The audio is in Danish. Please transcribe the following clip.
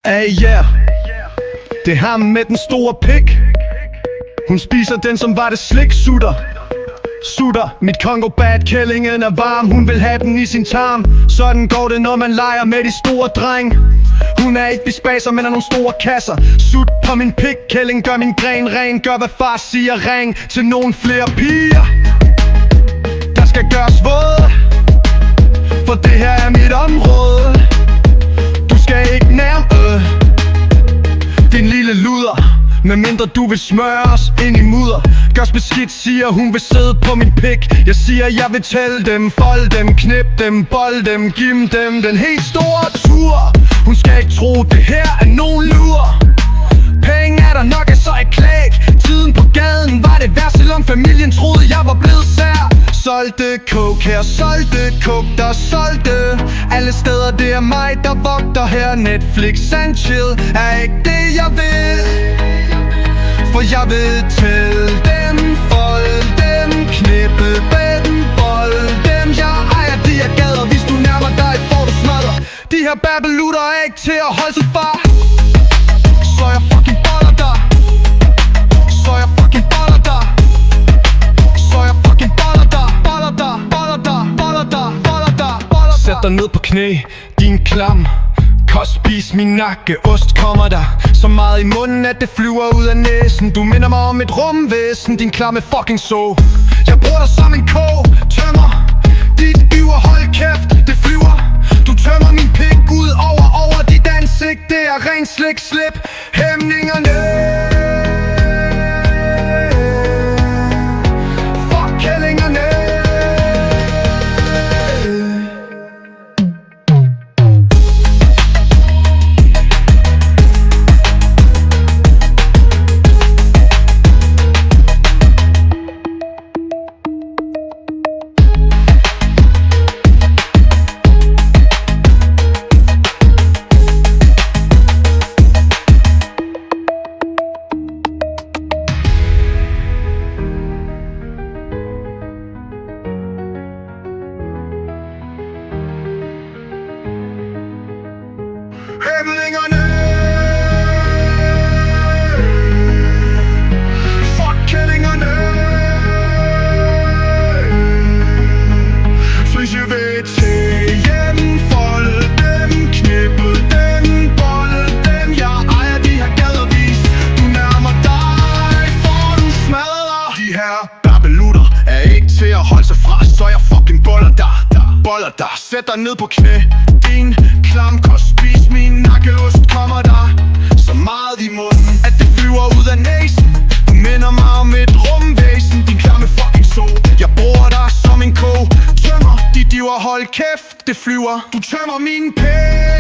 Yeah. Det er ham med den store pik. Hun spiser den som var det slik. Sutter mit Congo bad. Kællingen er varm, hun vil have den i sin tarm. Sådan går det når man leger med de store dreng. Hun er ikke bespaser, men er nogle store kasser. Sut på min pik, kælling gør min gren ren. Gør hvad far siger, ring til nogle flere piger. Der skal gøres våde, for det her er mit område. Du skal ikke nærme din lille luder, medmindre du vil smøre os ind i mudder. Gørs beskidt, siger hun vil sidde på min pik. Jeg siger jeg vil tælle dem, fold dem, knip dem, bold dem, giv dem den helt store tur. Hun skal ikke tro det her er nogen lur. Penge er der nok af så et klæg. Tiden på gaden var det værd, selvom familien troede jeg var blevet sær. Solgte coke her, solgte coke der solgte. Alle steder det er mig der vogter her. Netflix and chill er ikke det jeg vil, for jeg vil tælle dem, fold dem, knippe dem, bold dem. Jeg ejer de her gader, hvis du nærmer dig får du smadret. De her babelutter er ikke til at holde sig far. Så jeg fucking boller dig. Så jeg fucking boller dig. Så jeg fucking boller dig. Boller dig, boller dig, boller dig, boller dig, boller dig. Sæt dig ned på knæ, din klam. Kost, spis min nakke, ost kommer der så meget i munden, at det flyver ud af næsen. Du minder mig om et rumvæsen, din klamme fucking så. Jeg bruger dig som en kog, tømmer dit yver, hold kæft, det flyver. Du tømmer min pik ud over dit ansigt. Det er ren slik, slip hæmningerne. Fuck kællingerne. Hæmningerne. Fuck kællingerne. Fryse ved til hjem, fold dem, knippe dem, bold dem. Jeg ejer de her gadervis. Du nærmer dig, for du smadrer. De her babelutter er ikke til at holde sig fra, så jeg fucking boller dig. Boller dig, sæt dig ned på knæ. Din klam kost, spis min nakkeost kommer der så meget i munden, at det flyver ud af næsen. Du minder mig om et rumvæsen, din klamme fucking så. Jeg bruger dig som en kog, tømmer dit diver, hold kæft, det flyver. Du tømmer min pæk.